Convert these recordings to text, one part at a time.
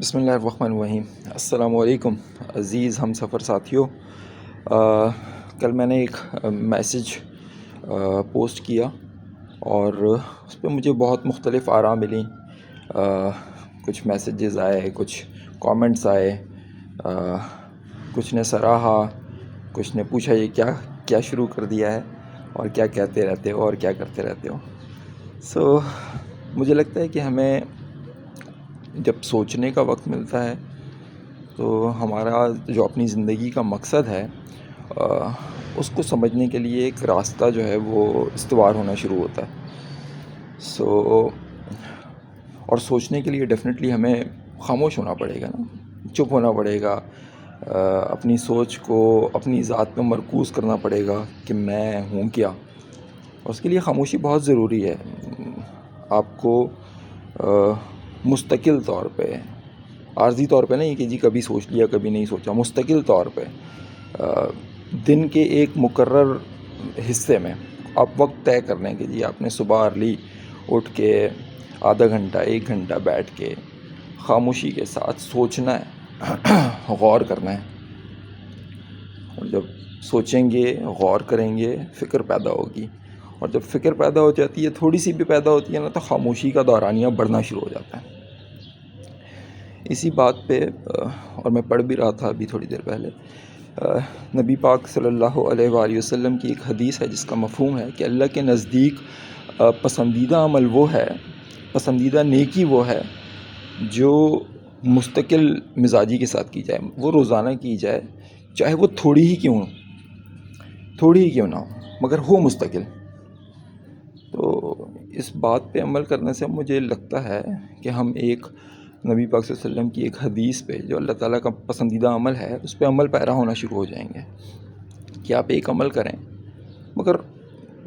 بسم اللہ الرحمن الرحیم۔ السلام علیکم عزیز ہم سفر ساتھیوں۔ کل میں نے ایک میسیج پوسٹ کیا اور اس پہ مجھے بہت مختلف آراء ملیں۔ کچھ میسیجز آئے، کچھ کامنٹس آئے، کچھ نے سراہا، کچھ نے پوچھا یہ کیا شروع کر دیا ہے اور کیا کہتے رہتے ہو اور کیا کرتے رہتے ہو۔ مجھے لگتا ہے کہ ہمیں جب سوچنے کا وقت ملتا ہے تو ہمارا جو اپنی زندگی کا مقصد ہے اس کو سمجھنے کے لیے ایک راستہ جو ہے وہ استوار ہونا شروع ہوتا ہے۔ اور سوچنے کے لیے ڈیفینیٹلی ہمیں خاموش ہونا پڑے گا نا، چپ ہونا پڑے گا، اپنی سوچ کو اپنی ذات پہ مرکوز کرنا پڑے گا کہ میں ہوں کیا۔ اور اس کے لیے خاموشی بہت ضروری ہے۔ آپ کو مستقل طور پہ، عارضی طور پہ نہیں کہ جی کبھی سوچ لیا کبھی نہیں سوچا، مستقل طور پہ دن کے ایک مقرر حصے میں آپ وقت طے کر لیں کہ جی آپ نے صبح ارلی اٹھ کے آدھا گھنٹہ 1 گھنٹہ بیٹھ کے خاموشی کے ساتھ سوچنا ہے، غور کرنا ہے۔ اور جب سوچیں گے، غور کریں گے، فکر پیدا ہوگی، اور جب فکر پیدا ہو جاتی ہے، تھوڑی سی بھی پیدا ہوتی ہے نا، تو خاموشی کا دورانیہ بڑھنا شروع ہو جاتا ہے۔ اسی بات پہ اور میں پڑھ بھی رہا تھا ابھی تھوڑی دیر پہلے، نبی پاک صلی اللہ علیہ وآلہ وسلم کی ایک حدیث ہے جس کا مفہوم ہے کہ اللہ کے نزدیک پسندیدہ عمل وہ ہے، پسندیدہ نیکی وہ ہے جو مستقل مزاجی کے ساتھ کی جائے، وہ روزانہ کی جائے، چاہے وہ تھوڑی ہی کیوں نہ ہو، مگر ہو مستقل۔ تو اس بات پہ عمل کرنے سے مجھے لگتا ہے کہ ہم ایک نبی پاک صلی اللہ علیہ وسلم کی ایک حدیث پہ جو اللہ تعالیٰ کا پسندیدہ عمل ہے اس پہ عمل پیرا ہونا شروع ہو جائیں گے کہ آپ ایک عمل کریں، مگر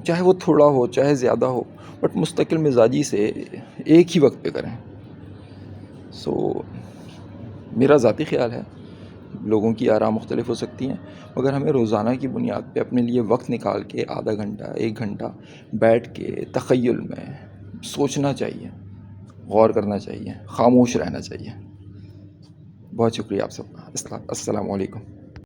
چاہے وہ تھوڑا ہو چاہے زیادہ ہو، بٹ مستقل مزاجی سے ایک ہی وقت پہ کریں۔ میرا ذاتی خیال ہے، لوگوں کی آراء مختلف ہو سکتی ہیں، مگر ہمیں روزانہ کی بنیاد پہ اپنے لیے وقت نکال کے آدھا گھنٹہ 1 گھنٹہ بیٹھ کے تخیل میں سوچنا چاہیے، غور کرنا چاہیے، خاموش رہنا چاہیے۔ بہت شکریہ آپ سب کا۔ السلام علیکم۔